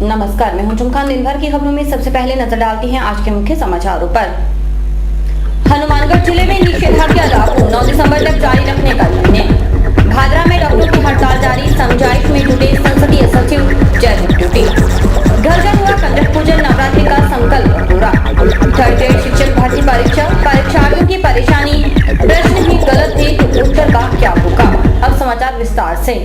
नमस्कार, मैं हूं चुमखान। दिन भर की खबरों में सबसे पहले नजर डालती हैं आज के मुख्य समाचारों पर। हनुमानगढ़ जिले में निषेधाज्ञा लागू, 9 दिसंबर तक जारी रखने का निर्णय। भादरा में डॉक्टरों की हड़ताल जारी, समझाइश में जुटे संसदीय सचिव जयदीप जुटी। घर घर हुआ कंजक पूजन, नवरात्रि का संकल्प पूरा। थर्ड ग्रेड शिक्षक भर्ती परीक्षा, परीक्षार्थियों की परेशानी, प्रश्न ही गलत थे तो उत्तर का क्या होगा। अब समाचार विस्तार से।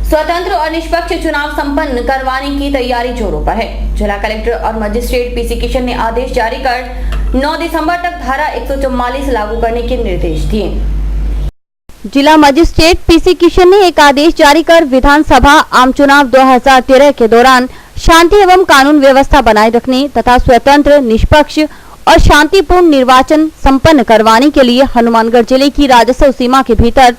स्वतंत्र और निष्पक्ष चुनाव संपन्न करवाने की तैयारी जोरों पर है। जिला कलेक्टर और मजिस्ट्रेट पीसी किशन ने आदेश जारी कर 9 दिसंबर तक धारा 144 लागू करने के निर्देश दिए। जिला मजिस्ट्रेट पीसी किशन ने एक आदेश जारी कर विधानसभा आम चुनाव 2013 के दौरान शांति एवं कानून व्यवस्था बनाए रखने तथा स्वतंत्र, निष्पक्ष और शांतिपूर्ण निर्वाचन संपन्न करवाने के लिए हनुमानगढ़ जिले की राजस्व सीमा के भीतर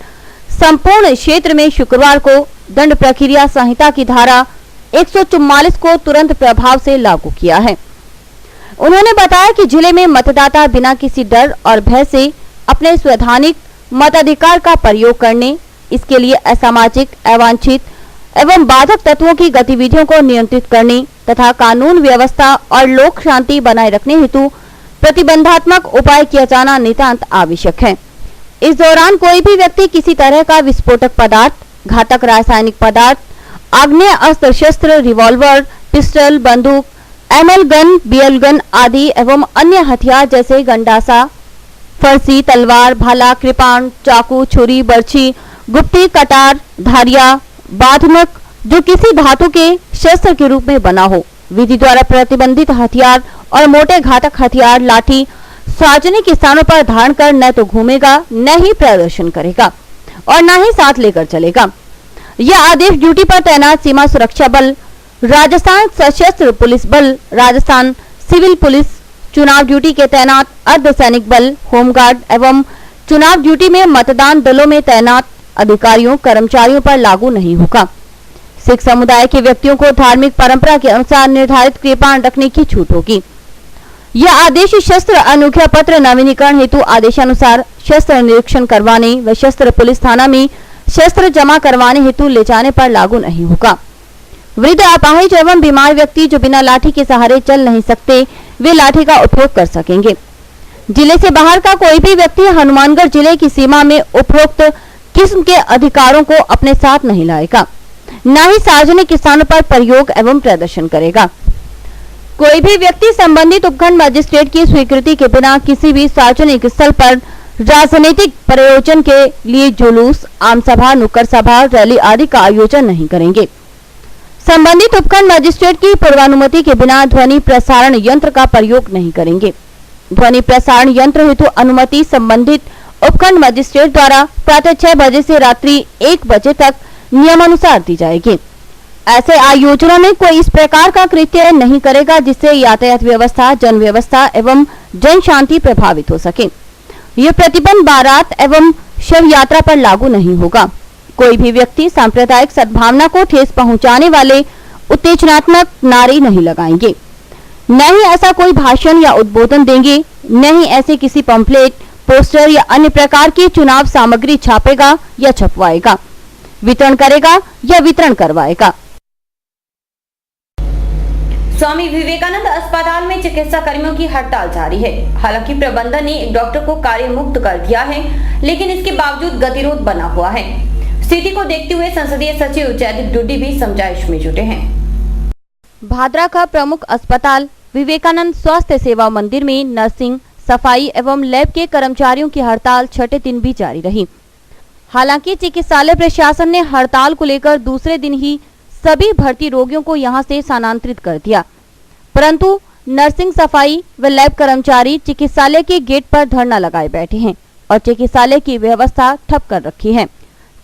संपूर्ण क्षेत्र में शुक्रवार को दंड प्रक्रिया संहिता की धारा 144 को तुरंत प्रभाव से लागू किया है। उन्होंने बताया कि जिले में मतदाता बिना किसी डर और भय से अपने संवैधानिक मताधिकार का प्रयोग करने, इसके लिए असामाजिक, अवांछित एवं बाधक तत्वों की गतिविधियों को नियंत्रित करने तथा कानून व्यवस्था और लोक शांति बनाए रखने हेतु प्रतिबंधात्मक उपाय किया जाना नितांत आवश्यक है। इस दौरान कोई भी व्यक्ति किसी तरह का विस्फोटक पदार्थ, घातक रासायनिक पदार्थ, आग्नेय अस्त्र शस्त्र, रिवॉल्वर, पिस्टल, बंदूक, एमएल गन, बीएल गन आदि एवं अन्य हथियार जैसे गंडासा, फरसी, तलवार, भाला, कृपाण, चाकू, छुरी, बर्छी, गुप्ती, कटार, धारिया, बाधमक जो किसी धातु के शस्त्र के रूप में बना हो, विधि द्वारा प्रतिबंधित हथियार और मोटे घातक हथियार, लाठी सार्वजनिक स्थानों पर धारण कर न तो घूमेगा, न ही प्रदर्शन करेगा और न ही साथ लेकर चलेगा। यह आदेश ड्यूटी पर तैनात सीमा सुरक्षा बल, राजस्थान सशस्त्र पुलिस बल, राजस्थान सिविल पुलिस, चुनाव ड्यूटी के तैनात अर्धसैनिक बल, होमगार्ड एवं चुनाव ड्यूटी में मतदान दलों में तैनात अधिकारियों, कर्मचारियों पर लागू नहीं होगा। सिख समुदाय के व्यक्तियों को धार्मिक परंपरा के अनुसार निर्धारित कृपाण रखने की छूट होगी। यह आदेश शस्त्र अनुज्ञा पत्र नवीनीकरण हेतु आदेशानुसार शस्त्र निरीक्षण करवाने व शस्त्र पुलिस थाना में शस्त्र जमा करवाने हेतु ले जाने पर लागू नहीं होगा। वृद्ध, अपाहिज एवं बीमार व्यक्ति जो बिना लाठी के सहारे चल नहीं सकते, वे लाठी का उपयोग कर सकेंगे। जिले से बाहर का कोई भी व्यक्ति हनुमानगढ़ जिले की सीमा में उपरोक्त किस्म के अधिकारों को अपने साथ नहीं लाएगा, न ही सार्वजनिक स्थानों पर प्रयोग एवं प्रदर्शन करेगा। कोई भी व्यक्ति संबंधित उपखंड मजिस्ट्रेट की स्वीकृति के बिना किसी भी सार्वजनिक स्थल पर राजनीतिक प्रयोजन के लिए जुलूस, आम सभा, नुक्कड़ सभा, रैली आदि का आयोजन नहीं करेंगे। संबंधित उपखंड मजिस्ट्रेट की पूर्वानुमति के बिना ध्वनि प्रसारण यंत्र का प्रयोग नहीं करेंगे। ध्वनि प्रसारण यंत्र हेतु अनुमति संबंधित उपखंड मजिस्ट्रेट द्वारा प्रातः 6 बजे से रात्रि 1 बजे तक नियमानुसार दी जाएगी। ऐसे आयोजनों में कोई इस प्रकार का कृत्य नहीं करेगा जिससे यातायात व्यवस्था, जन व्यवस्था एवं जन शांति प्रभावित हो सके। यह प्रतिबंध बारात एवं शव यात्रा पर लागू नहीं होगा। कोई भी व्यक्ति सांप्रदायिक सद्भावना को ठेस पहुंचाने वाले उत्तेजनात्मक नारे नहीं लगाएंगे, न ही ऐसा कोई भाषण या उद्बोधन देंगे, न ही ऐसे किसी पंपलेट, पोस्टर या अन्य प्रकार की चुनाव सामग्री छापेगा या छपवाएगा, वितरण करेगा या वितरण करवाएगा। स्वामी विवेकानंद अस्पताल में चिकित्सा कर्मियों की हड़ताल जारी है। हालांकि प्रबंधन ने एक डॉक्टर को कार्य मुक्त कर दिया है, लेकिन इसके बावजूद गतिरोध बना हुआ है। स्थिति को देखते हुए संसदीय सचिव जयदीप जुटी भी समझाइश में जुटे हैं। भादरा का प्रमुख अस्पताल विवेकानंद स्वास्थ्य सेवा मंदिर में नर्सिंग, सफाई एवं लैब के कर्मचारियों की हड़ताल छठे दिन भी जारी रही। हालांकि चिकित्सालय प्रशासन ने हड़ताल को लेकर दूसरे दिन ही सभी भर्ती रोगियों को यहां से स्थानांतरित कर दिया, परंतु नर्सिंग, सफाई व लैब कर्मचारी चिकित्सालय के गेट पर धरना लगाए बैठे हैं और चिकित्सालय की व्यवस्था ठप कर रखी है।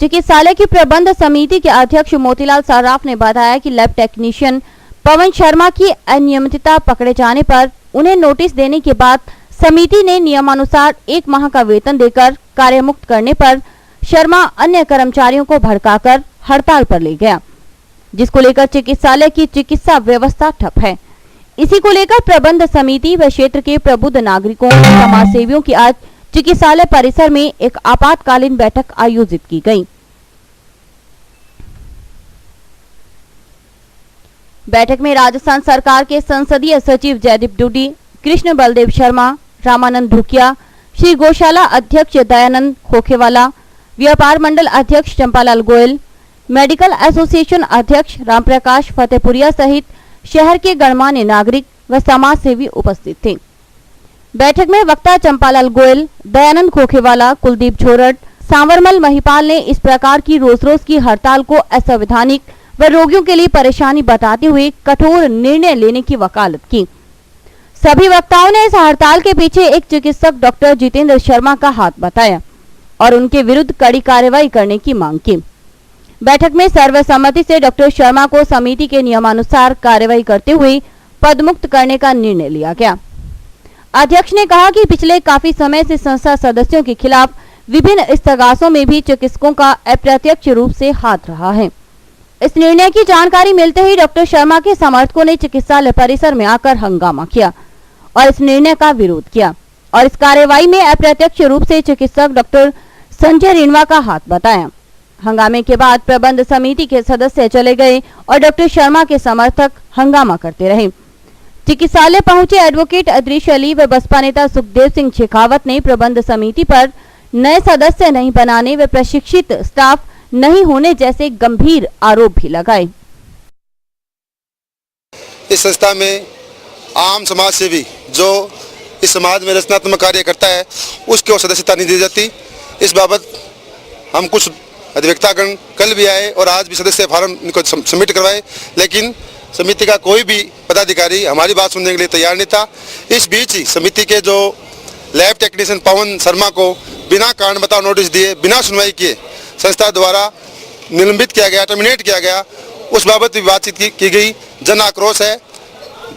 चिकित्सालय की प्रबंध समिति के अध्यक्ष मोतीलाल सर्राफ ने बताया कि लैब टेक्नीशियन पवन शर्मा की अनियमितता पकड़े जाने पर उन्हें नोटिस देने के बाद समिति ने नियमानुसार 1 माह का वेतन देकर कार्य मुक्त करने पर शर्मा अन्य कर्मचारियों को भड़काकर हड़ताल पर ले गया, जिसको लेकर चिकित्सालय की चिकित्सा व्यवस्था ठप है। इसी को लेकर प्रबंध समिति व क्षेत्र के प्रबुद्ध नागरिकों, समाज सेवियों की आज चिकित्सालय परिसर में एक आपातकालीन बैठक आयोजित की गई। बैठक में राजस्थान सरकार के संसदीय सचिव जयदीप डूडी, कृष्ण बलदेव शर्मा, रामानंद ढुकिया, श्री गौशाला अध्यक्ष दयानंद खोखेवाला, व्यापार मंडल अध्यक्ष चंपालाल गोयल, मेडिकल एसोसिएशन अध्यक्ष रामप्रकाश फतेहपुरिया सहित शहर के गणमान्य नागरिक व समाज सेवी उपस्थित थे। बैठक में वक्ता चंपालाल गोयल, दयानंद खोखेवाला, कुलदीप छोरट, सांवरमल महिपाल ने इस प्रकार की रोज रोज की हड़ताल को असंवैधानिक व रोगियों के लिए परेशानी बताते हुए कठोर निर्णय लेने की वकालत की। सभी वक्ताओं ने इस हड़ताल के पीछे एक चिकित्सक डॉक्टर जितेंद्र शर्मा का हाथ बताया और उनके विरुद्ध कड़ी कार्रवाई करने की मांग की। बैठक में सर्वसम्मति से डॉक्टर शर्मा को समिति के नियमानुसार कार्रवाई करते हुए पदमुक्त करने का निर्णय लिया गया। अध्यक्ष ने कहा कि पिछले काफी समय से संस्था सदस्यों के खिलाफ विभिन्न इस्तगासों में भी चिकित्सकों का अप्रत्यक्ष रूप से हाथ रहा है। इस निर्णय की जानकारी मिलते ही डॉक्टर शर्मा के समर्थकों ने चिकित्सालय परिसर में आकर हंगामा किया और इस निर्णय का विरोध किया और इस कार्रवाई में अप्रत्यक्ष रूप से चिकित्सक डॉक्टर संजय रिणवा का हाथ बताया। हंगामे के बाद प्रबंध समिति के सदस्य चले गए और डॉक्टर शर्मा के समर्थक हंगामा करते रहे। चिकित्सालय पहुंचे एडवोकेट अदरीश अली व बसपा नेता सुखदेव सिंह शेखावत ने प्रबंध समिति पर नए सदस्य नहीं बनाने व प्रशिक्षित स्टाफ नहीं होने जैसे गंभीर आरोप भी लगाए। इस संस्था में आम समाज सेवी जो इस समाज में रचनात्मक कार्य करता है उसको सदस्यता नहीं दी जाती। इस बाबत हम कुछ अधिवक्तागण कल भी आए और आज भी सदस्य फार्म इनको सबमिट करवाए, लेकिन समिति का कोई भी पदाधिकारी हमारी बात सुनने के लिए तैयार नहीं था। इस बीच ही समिति के जो लैब टेक्नीशियन पवन शर्मा को बिना कारण बताओ नोटिस दिए, बिना सुनवाई किए संस्था द्वारा निलंबित किया गया, टर्मिनेट किया गया। उस बाबत भी बातचीत की गई। जन आक्रोश है।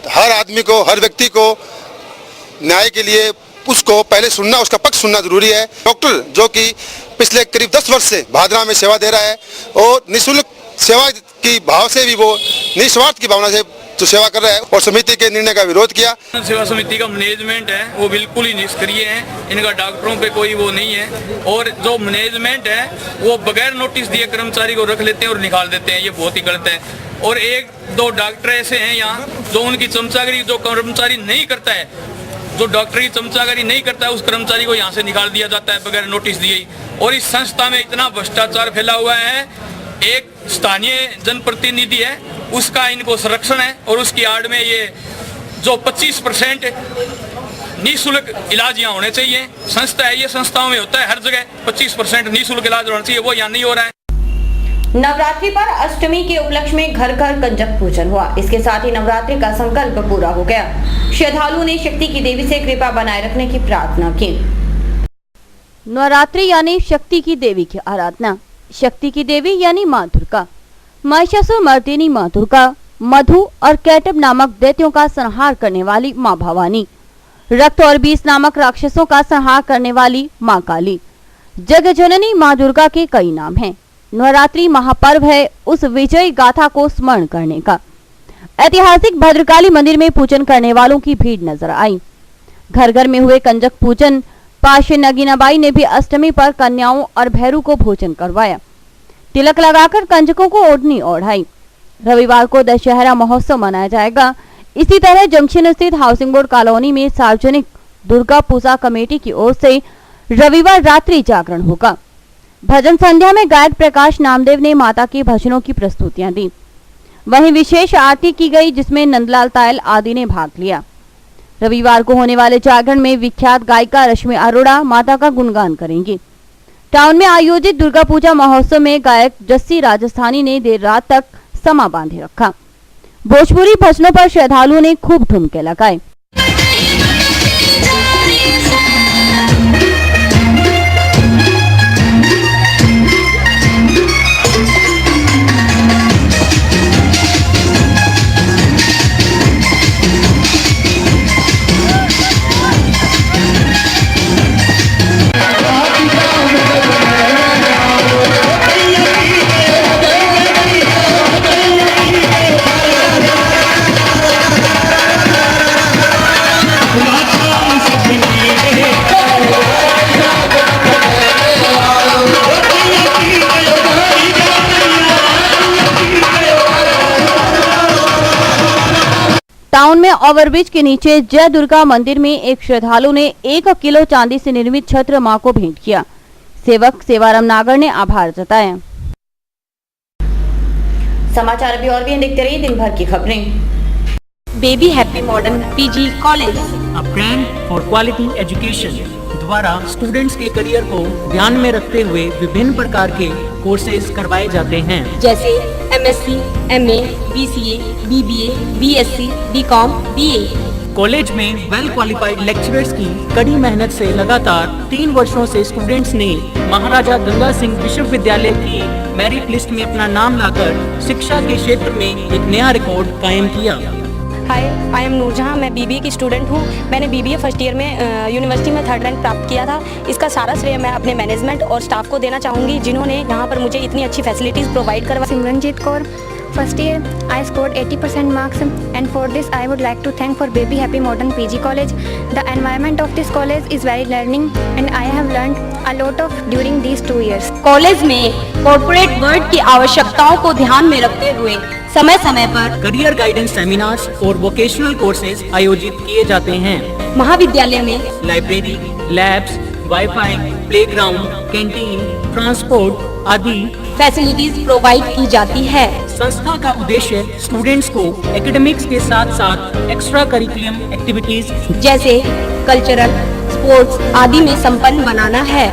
हर आदमी को, हर व्यक्ति को न्याय के लिए उसको पहले सुनना, उसका पक्ष सुनना जरूरी है। डॉक्टर जो कि पिछले करीब 10 वर्ष से भादरा में सेवा दे रहा है और निःशुल्क सेवा की भाव से भी वो निस्वार्थ की भावना से तो सेवा कर रहा है और समिति के निर्णय का विरोध किया। सेवा समिति का मैनेजमेंट है वो बिल्कुल ही निष्क्रिय है। इनका डॉक्टरों पे कोई वो नहीं है और जो मैनेजमेंट है वो बगैर नोटिस दिए कर्मचारी को रख लेते हैं और निकाल देते हैं। ये बहुत ही गलत है। और एक दो डॉक्टर ऐसे हैं यहाँ जो उनकी चमचागिरी जो कर्मचारी नहीं करता है, जो डॉक्टर की चमचागिरी नहीं करता है, उस कर्मचारी को यहाँ से निकाल दिया जाता है बगैर नोटिस दिए। और इस संस्था में इतना भ्रष्टाचार फैला हुआ है। एक स्थानीय जनप्रतिनिधि है उसका इनको संरक्षण है और उसकी आड़ में ये जो 25% निःशुल्क इलाज यहाँ होने चाहिए। संस्था है, ये संस्थाओं में होता है हर जगह 25% निःशुल्क इलाज होना चाहिए, वो यहाँ नहीं हो रहा है। नवरात्रि पर अष्टमी के उपलक्ष्य में घर घर कंजक पूजन हुआ। इसके साथ ही नवरात्रि का संकल्प पूरा हो गया। श्रद्धालुओं ने शक्ति की देवी से कृपा बनाए रखने की प्रार्थना की। नवरात्रि यानी शक्ति की देवी की आराधना। शक्ति की देवी यानी माँ दुर्गा, महिषासुर मर्दिनी माँ दुर्गा, मधु और कैटब नामक दैत्यों का संहार करने वाली माँ भवानी, रक्त और बीस नामक राक्षसों का संहार करने वाली माँ काली। जग जननी माँ दुर्गा के कई नाम हैं। नवरात्रि महापर्व है उस विजयी गाथा को स्मरण करने का। ऐतिहासिक भद्रकाली मंदिर में पूजन करने वालों की भीड़ नजर आई। घर घर में हुए कंजक पूजन। पाशे नगीनाबाई ने भी अष्टमी पर कन्याओं और भैरू को भोजन करवाया। तिलक लगाकर कंजकों को ओढ़नी ओढ़ाई। रविवार को दशहरा महोत्सव मनाया जाएगा। इसी तरह जंक्शन स्थित हाउसिंग बोर्ड कॉलोनी में सार्वजनिक दुर्गा पूजा कमेटी की ओर से रविवार रात्रि जागरण होगा। भजन संध्या में गायक प्रकाश नामदेव ने माता के भजनों की प्रस्तुतियां दी। वहीं विशेष आरती की गई जिसमें नंदलाल तायल आदि ने भाग लिया। रविवार को होने वाले जागरण में विख्यात गायिका रश्मि अरोड़ा माता का गुणगान करेंगी। टाउन में आयोजित दुर्गा पूजा महोत्सव में गायक जस्सी राजस्थानी ने देर रात तक समा बांधे रखा। भोजपुरी भजनों पर श्रद्धालुओं ने खूब ठुमके लगाए। टाउन में ओवरब्रिज के नीचे जय दुर्गा मंदिर में एक श्रद्धालु ने 1 किलो चांदी से निर्मित छत्र मां को भेंट किया। सेवक सेवाराम नागर ने आभार जताया। समाचार अभी और भी देखते रहिए दिन भर की खबरें। Baby happy modern PG college, a brand for quality education द्वारा स्टूडेंट्स के करियर को ध्यान में रखते हुए विभिन्न प्रकार के कोर्सेज करवाए जाते हैं, जैसे MSc, MA, BCA, BBA, BSc, BCom, BA. College में वेल क्वालिफाइड लेक्चरर्स की कड़ी मेहनत से लगातार 3 वर्षों से स्टूडेंट्स ने महाराजा गंगा सिंह विश्वविद्यालय की मेरिट लिस्ट में अपना नाम लाकर शिक्षा के क्षेत्र में एक नया रिकॉर्ड कायम किया। हाय, आई एम नूरजहां। मैं बीबीए की स्टूडेंट हूं। मैंने बीबीए फर्स्ट ईयर में यूनिवर्सिटी में 3rd रैंक प्राप्त किया था। इसका सारा श्रेय मैं अपने मैनेजमेंट और स्टाफ को देना चाहूँगी, जिन्होंने यहाँ पर मुझे इतनी अच्छी फैसिलिटीज़ प्रोवाइड करवा। Simranjeet Kaur, first year I scored 80% marks, and for this I would like to thank for Baby Happy Modern PG College. The environment of this college is very learning and I have learned a lot of during these 2 years. College में corporate world की आवश्यकताओं को ध्यान में रखते हुए समय समय पर करियर गाइडेंस सेमिनार्स और वोकेशनल कोर्सेज आयोजित किए जाते हैं। महाविद्यालय में library, labs, wifi, playground, canteen, transport आदि फैसिलिटीज प्रोवाइड की जाती है। संस्था का उद्देश्य स्टूडेंट्स को एकेडमिक्स के साथ साथ एक्स्ट्रा करिकुलम एक्टिविटीज जैसे कल्चरल, स्पोर्ट्स आदि में संपन्न बनाना है।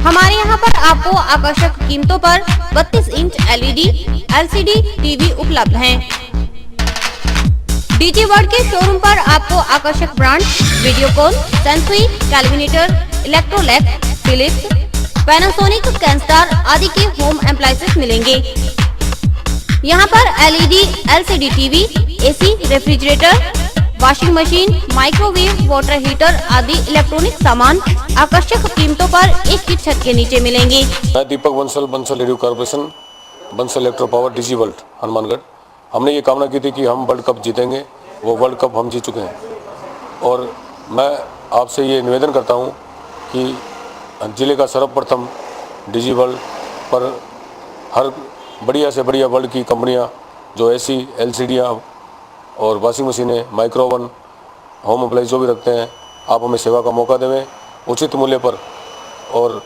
हमारे यहाँ पर आपको आकर्षक कीमतों पर 32 इंच एलईडी, एलसीडी टीवी उपलब्ध हैं। डीजी वर्ल्ड के शोरूम पर आपको आकर्षक brand Videocon, Sansui, Kelvinator, Electrolux, Philips, Panasonic, Kenstar आदि के होम एप्लायंसेस मिलेंगे। यहाँ पर LED, LCD TV, AC, refrigerator, washing machine, microwave, water heater आदि इलेक्ट्रॉनिक सामान आकर्षक कीमतों पर एक ही छत के नीचे मिलेंगे। मैं Deepak Bansal radio corporation, Bansal electro power, DG world Hanumangarh. हमने ये कामना की थी कि हम वर्ल्ड कप जीतेंगे, वो वर्ल्ड कप हम जीत चुके हैं। और मैं आपसे ये निवेदन करता हूँ कि जिले का सर्वप्रथम डीजी वर्ल्ड पर हर बढ़िया से बढ़िया वर्ल्ड की कंपनियाँ जो एसी, एलसीडियाँ और वॉशिंग मशीनें, माइक्रोवन, होम अप्लाइंस जो भी रखते हैं, आप हमें सेवा का मौका देवें उचित मूल्य पर और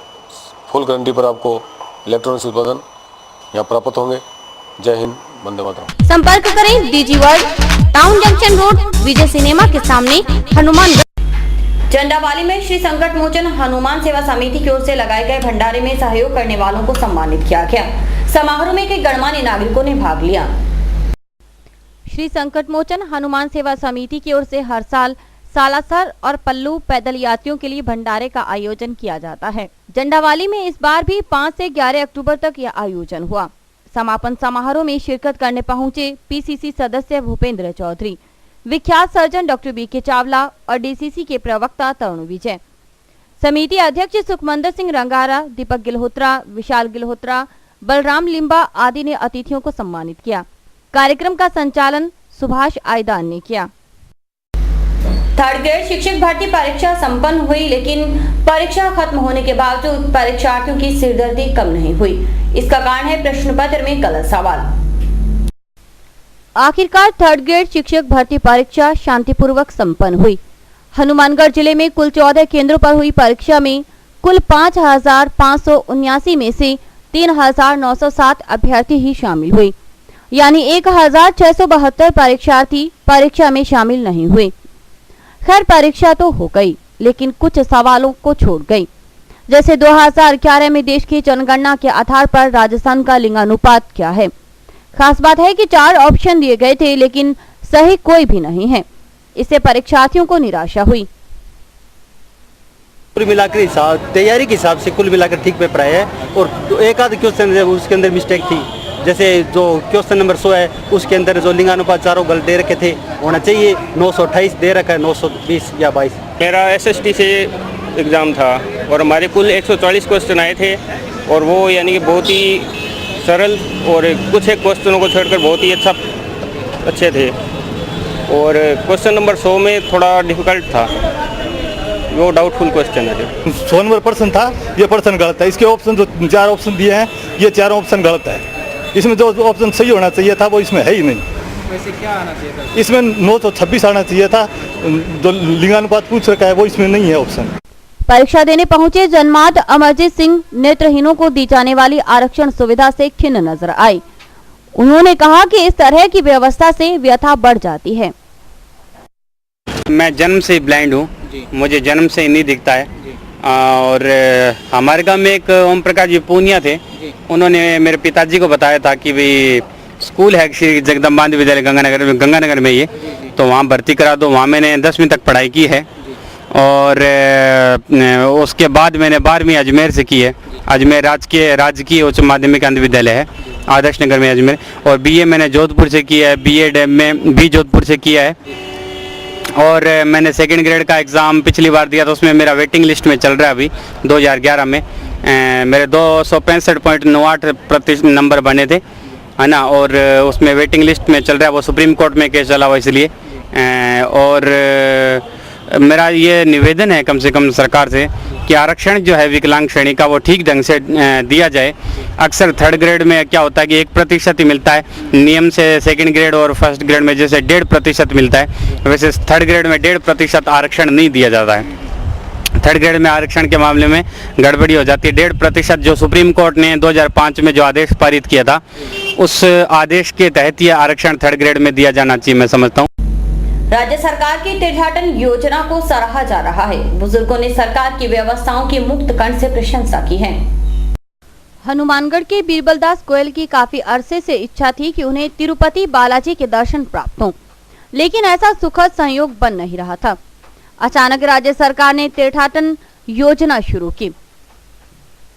फुल गारंटी पर आपको इलेक्ट्रॉनिक्स उत्पादन यहाँ प्राप्त होंगे। जय हिंद, वंदे मातरम। संपर्क करें DG world, town junction road, Vijay cinema के सामने, हनुमानगढ़। चंडावाली में श्री संकट मोचन हनुमान सेवा समिति की ओर से लगाए गए भंडारे में सहयोग करने वालों को सम्मानित किया गया। समारोह में कई गणमान्य नागरिकों ने भाग लिया। श्री संकट मोचन हनुमान सेवा समिति की ओर से हर साल सालासर और पल्लू पैदल यात्रियों के लिए भंडारे का आयोजन किया जाता है। चंडावाली में इस बार भी 5 से 11 अक्टूबर तक यह आयोजन हुआ। समापन समारोह में शिरकत करने पहुंचे पीसीसी सदस्य भूपेंद्र चौधरी, विख्यात सर्जन डॉक्टर बीके चावला और डीसीसी के प्रवक्ता तरुण विजय, समिति अध्यक्ष सुखमंदर सिंह रंगारा, दीपक गिल्होत्रा, विशाल गिल्होत्रा, बलराम लिम्बा आदि ने अतिथियों को सम्मानित किया। कार्यक्रम का संचालन सुभाष आयदान ने किया। 3rd ग्रेड शिक्षक भर्ती परीक्षा संपन्न हुई, लेकिन परीक्षा खत्म होने के बावजूद परीक्षार्थियों की सिरदर्दी कम नहीं हुई। इसका कारण है प्रश्न पत्र में गलत सवाल। आखिरकार 3rd ग्रेड शिक्षक भर्ती परीक्षा शांतिपूर्वक संपन्न हुई। हनुमानगढ़ जिले में कुल 14 केंद्रों पर हुई परीक्षा में कुल 5,579 में से 3,907 अभ्यर्थी ही शामिल हुए, यानी 1,672 परीक्षार्थी परीक्षा में शामिल नहीं हुए। खैर, परीक्षा तो हो गई, लेकिन कुछ सवालों को छोड़ गई। जैसे 2011 में देश की जनगणना के आधार पर राजस्थान का लिंगानुपात क्या है। खास बात है कि 4 ऑप्शन दिए गए थे, लेकिन सही कोई भी नहीं है। इससे परीक्षार्थियों को निराशा हुई। कुल मिलाकर हिसाब, तैयारी के हिसाब से कुल मिलाकर ठीक पेपर आया है। और एक आध क्वेश्चन उसके अंदर मिस्टेक थी, जैसे जो क्वेश्चन नंबर 100 है उसके अंदर जो लिंगानुपात चारों गलत दे रखे थे, होना चाहिए 928 दे रखा है 920 या 22। मेरा एसएसटी से एग्ज़ाम था और हमारे कुल 140 क्वेश्चन आए थे और वो यानी कि बहुत ही सरल और कुछ एक क्वेश्चनों को छोड़कर बहुत ही अच्छे थे। और क्वेश्चन नंबर 100 में थोड़ा डिफ़िकल्ट था, वो डाउटफुल क्वेश्चन है। 100 नंबर प्रश्न था, ये प्रश्न गलत है। इसके ऑप्शन जो 4 ऑप्शन दिए हैं, ये 4 ऑप्शन गलत है। इसमें जो ऑप्शन सही होना चाहिए था वो इसमें है ही नहीं। वैसे क्या आना चाहिए था? इसमें 926 आना चाहिए था, जो लिंगानुपात पूछ रखा है वो इसमें नहीं है ऑप्शन। परीक्षा देने पहुंचे जन्माद अमरजीत सिंह नेत्रहीनों को दी जाने वाली आरक्षण सुविधा से खिन्न नजर आए। उन्होंने कहा कि इस तरह की व्यवस्था से व्यथा बढ़ जाती है। मैं जन्म से ब्लाइंड हूँ, मुझे जन्म से ही नहीं दिखता है। और हमारे गांव में एक ओम प्रकाश जी पूनिया थे, उन्होंने मेरे पिताजी को बताया था कि भाई स्कूल है श्री जगदम्बा विद्यालय गंगानगर में ये, तो वहाँ भर्ती करा दो। वहाँ मैंने 10वीं तक पढ़ाई की है और उसके बाद मैंने 12वीं अजमेर से की है। अजमेर राजकीय उच्च माध्यमिक अंध विद्यालय है आदर्श नगर में अजमेर। और बीए मैंने जोधपुर से किया है, बीएड में भी जोधपुर से किया है। और मैंने सेकंड ग्रेड का एग्ज़ाम पिछली बार दिया था, उसमें मेरा वेटिंग लिस्ट में चल रहा है अभी 2011 में। मेरे 265.98% नंबर बने थे, है ना, और उसमें वेटिंग लिस्ट में चल रहा है। वो सुप्रीम कोर्ट में केस चला हुआ इसलिए। और मेरा ये निवेदन है कम से कम सरकार से कि आरक्षण जो है विकलांग श्रेणी का वो ठीक ढंग से दिया जाए। अक्सर थर्ड ग्रेड में क्या होता है कि 1% ही मिलता है, नियम से सेकंड ग्रेड और फर्स्ट ग्रेड में जैसे 1.5% मिलता है, वैसे थर्ड ग्रेड में 1.5% आरक्षण नहीं दिया जाता है। थर्ड ग्रेड में आरक्षण के मामले में गड़बड़ी हो जाती है। 1.5% जो सुप्रीम कोर्ट ने 2005 में जो आदेश पारित किया था, उस आदेश के तहत ये आरक्षण थर्ड ग्रेड में दिया जाना चाहिए, मैं समझता हूँ। राज्य सरकार की तीर्थाटन योजना को सराहा जा रहा है। बुजुर्गों ने सरकार की व्यवस्थाओं की मुक्त कंठ से प्रशंसा की है। हनुमानगढ़ के बीरबलदास गोयल की काफी अरसे से इच्छा थी कि उन्हें तिरुपति बालाजी के दर्शन प्राप्त हों, लेकिन ऐसा सुखद संयोग बन नहीं रहा था। अचानक राज्य सरकार ने तीर्थाटन योजना शुरू की।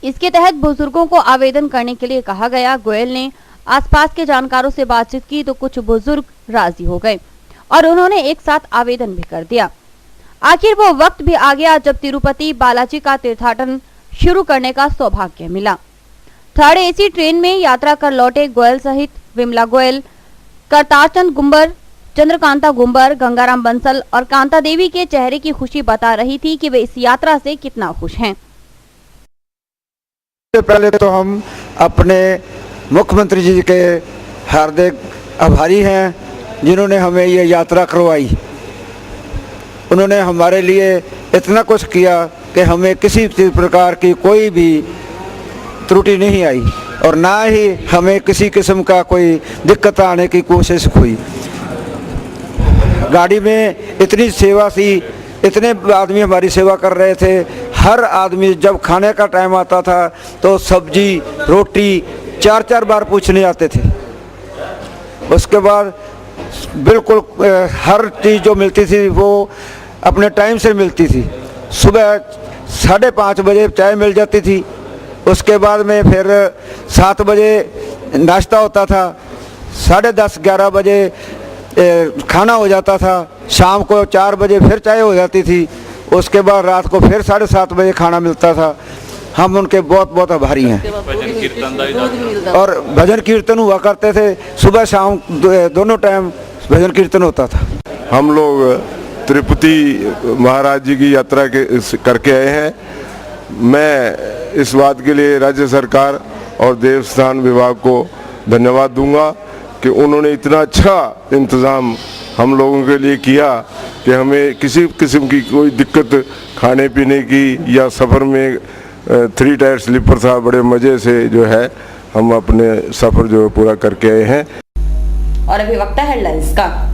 इसके तहत बुजुर्गों को आवेदन करने के लिए कहा गया। गोयल ने आसपास के जानकारों से बातचीत की तो कुछ बुजुर्ग राजी हो गए और उन्होंने एक साथ आवेदन भी कर दिया। आखिर वो वक्त भी आ गया जब तिरुपति बालाजी का तीर्थाटन शुरू करने का सौभाग्य मिला। थर्ड एसी ट्रेन में यात्रा कर लौटे गोयल सहित विमला गोयल, करतारचंद गुंबर, चंद्रकांता गुंबर, गंगाराम बंसल और कांता देवी के चेहरे की खुशी बता रही थी कि वे इस यात्रा से कितना खुश हैं। पहले तो हम अपने मुख्यमंत्री जी के हार्दिक आभारी हैं जिन्होंने हमें ये यात्रा करवाई। उन्होंने हमारे लिए इतना कुछ किया कि हमें किसी प्रकार की कोई भी त्रुटि नहीं आई और ना ही हमें किसी किस्म का कोई दिक्कत आने की कोशिश हुई। गाड़ी में इतनी सेवा थी, इतने आदमी हमारी सेवा कर रहे थे। हर आदमी जब खाने का टाइम आता था तो सब्जी रोटी 4-4 बार पूछने आते थे। उसके बाद बिल्कुल हर चीज़ जो मिलती थी वो अपने टाइम से मिलती थी। सुबह 5:30 बजे चाय मिल जाती थी, उसके बाद में फिर 7 बजे नाश्ता होता था, 10:30-11 बजे खाना हो जाता था, शाम को 4 बजे फिर चाय हो जाती थी, उसके बाद रात को फिर 7:30 बजे खाना मिलता था। हम उनके बहुत बहुत आभारी हैं। और भजन कीर्तन हुआ करते थे, सुबह शाम दोनों टाइम भजन कीर्तन होता था। हम लोग तिरुपति महाराज जी की यात्रा करके आए हैं। मैं इस बात के लिए राज्य सरकार और देवस्थान विभाग को धन्यवाद दूंगा कि उन्होंने इतना अच्छा इंतज़ाम हम लोगों के लिए किया कि हमें किसी किस्म की कोई दिक्कत खाने पीने की या सफ़र में 3 टायर स्लीपर था, बड़े मज़े से जो है हम अपने सफ़र जो पूरा करके आए हैं। और अभी वक्त है हेडलाइंस का।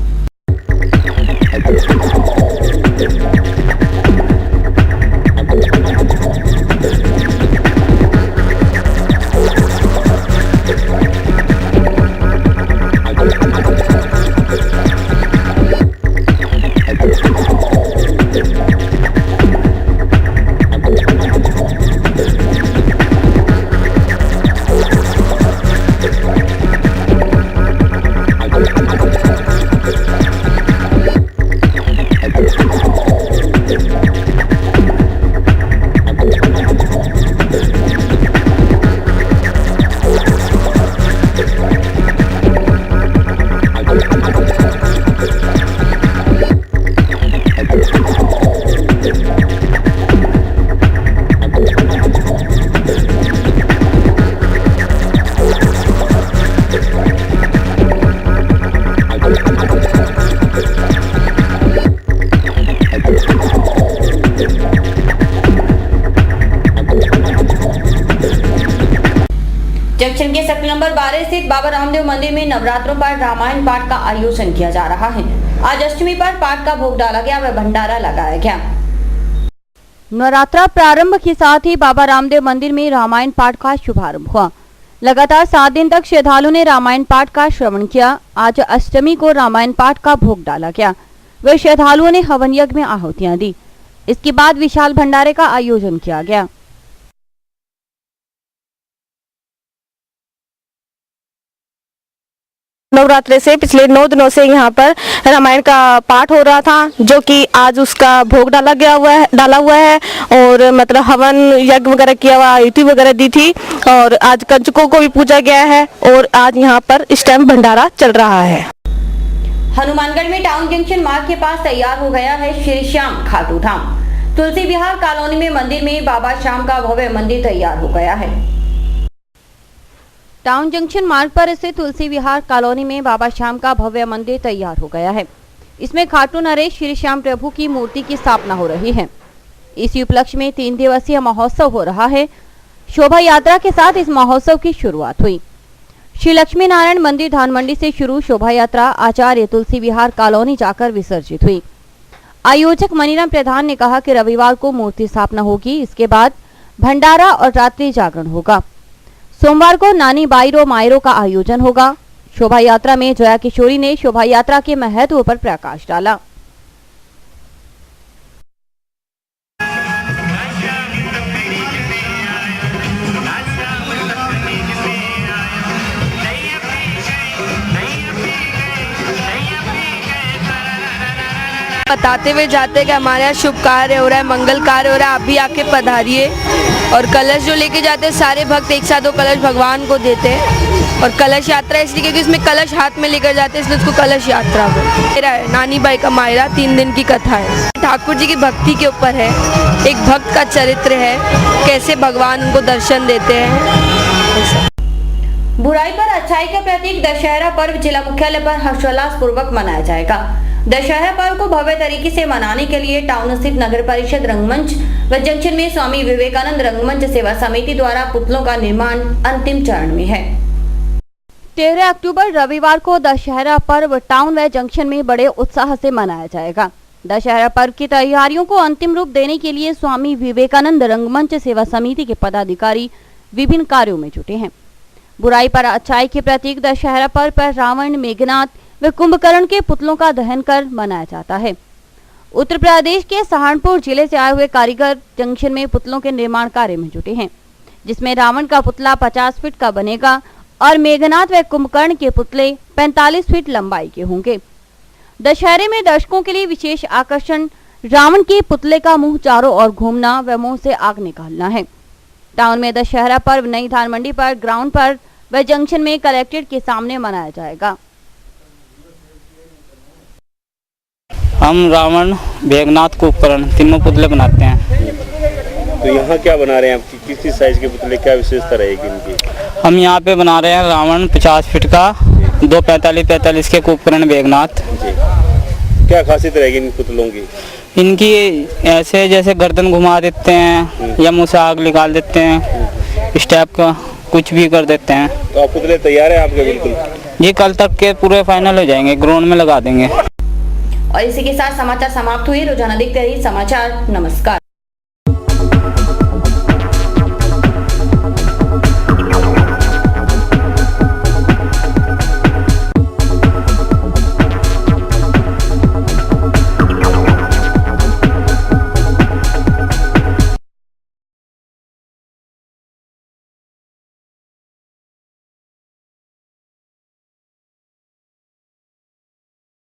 बाबा रामदेव मंदिर में नवरात्रों पर रामायण पाठ का आयोजन किया जा रहा है। आज अष्टमी पर पाठ का भोग डाला गया व भंडारा लगाया गया। नवरात्रा प्रारंभ के साथ ही बाबा रामदेव मंदिर में रामायण पाठ का शुभारंभ हुआ। लगातार 7 दिन तक श्रद्धालुओं ने रामायण पाठ का श्रवण किया। आज अष्टमी को रामायण पाठ का भोग डाला गया व श्रद्धालुओं ने हवन यज्ञ में आहुतियां दी। इसके बाद विशाल भंडारे का आयोजन किया गया। नवरात्रे से पिछले 9 दिनों से यहाँ पर रामायण का पाठ हो रहा था, जो कि आज उसका भोग डाला हुआ है और मतलब हवन यज्ञ वगैरह किया हुआ, आहुति वगैरह दी थी और आज कंजकों को भी पूजा गया है और आज यहाँ पर इस टाइम भंडारा चल रहा है। हनुमानगढ़ में टाउन जंक्शन मार्ग के पास तैयार हो गया है श्री श्याम खाटू धाम। तुलसी विहार कॉलोनी में मंदिर में बाबा श्याम का भव्य मंदिर तैयार हो गया है। टाउन जंक्शन मार्ग पर स्थित तुलसी विहार कॉलोनी में बाबा श्याम का भव्य मंदिर तैयार हो गया है। इसमें खाटू नरेश श्री श्याम प्रभु की मूर्ति की स्थापना हो रही है। इसी उपलक्ष्य में 3 दिवसीय महोत्सव हो रहा है। शोभा यात्रा के साथ इस महोत्सव की शुरुआत हुई। श्री लक्ष्मी नारायण मंदिर धानमंडी से शुरू शोभा यात्रा आचार्य तुलसी विहार कॉलोनी जाकर विसर्जित हुई। आयोजक मनीराम प्रधान ने कहा कि रविवार को मूर्ति स्थापना होगी, इसके बाद भंडारा और रात्रि जागरण होगा। सोमवार को नानी बाईरो मायरो का आयोजन होगा। शोभा यात्रा में जया किशोरी ने शोभा यात्रा के महत्व पर प्रकाश डाला। बताते हुए जाते कि हमारे यहाँ शुभ कार्य हो रहा है, मंगल कार्य हो रहा है, आप भी आके पधारिए। और कलश जो लेके जाते हैं सारे भक्त एक साथ वो कलश भगवान को देते हैं। और कलश यात्रा इसलिए क्योंकि इसमें कलश हाथ में लेकर जाते हैं, इसलिए उसको कलश यात्रा बोलते हैं। नानी बाई का मायरा 3 दिन की कथा है। ठाकुर जी की भक्ति के ऊपर है, एक भक्त का चरित्र है, कैसे भगवान उनको दर्शन देते हैं। बुराई पर अच्छाई का प्रतीक दशहरा पर्व जिला मुख्यालय पर हर्षोल्लास पूर्वक मनाया जाएगा। दशहरा पर्व को भव्य तरीके से मनाने के लिए टाउन स्थित नगर परिषद रंगमंच व जंक्शन में स्वामी विवेकानंद रंगमंच सेवा समिति द्वारा पुतलों का निर्माण अंतिम चरण में है। 13 अक्टूबर रविवार को दशहरा पर्व टाउन व जंक्शन में बड़े उत्साह से मनाया जाएगा। दशहरा पर्व की तैयारियों को अंतिम रूप देने के लिए स्वामी विवेकानंद रंगमंच सेवा समिति के पदाधिकारी विभिन्न कार्यों में जुटे हैं। बुराई पर अच्छाई के प्रतीक दशहरा पर्व पर रावण, मेघनाथ व कुंभकर्ण के पुतलों का दहन कर मनाया जाता है। उत्तर प्रदेश के सहारनपुर जिले से आए हुए कारीगर जंक्शन में पुतलों के निर्माण कार्य में जुटे हैं, जिसमें रावण का पुतला 50 फीट का बनेगा और मेघनाथ व कुंभकर्ण के पुतले 45 फीट लंबाई के होंगे। दशहरे में दर्शकों के लिए विशेष आकर्षण रावण के पुतले का मुंह चारों ओर घूमना व मुंह से आग निकालना है। टाउन में दशहरा पर्व नई धानमंडी पर ग्राउंड पर व जंक्शन में कलेक्ट्रेट के सामने मनाया जाएगा। हम रावण, मेघनाथ, कुंभकर्ण तीनों पुतले बनाते हैं। तो यहाँ क्या बना रहे हैं आप? किस साइज के पुतले, क्या विशेषता रहेगी इनकी? हम यहाँ पे बना रहे हैं रावण 50 फीट का, 2 45 के, कुंभकर्ण, मेघनाथ। क्या खासियत रहेगी इन पुतलों की? इनकी ऐसे जैसे गर्दन घुमा देते हैं या मुँह से आग निकाल देते हैं, इस टाइप का कुछ भी कर देते हैं। तो आप पुतले तैयार हैं आपके? बिल्कुल ये कल तक के पूरे फाइनल हो जाएंगे, ग्राउंड में लगा देंगे। और इसी के साथ समाचार समाप्त हुए। रोजाना देखते रहिए समाचार। नमस्कार।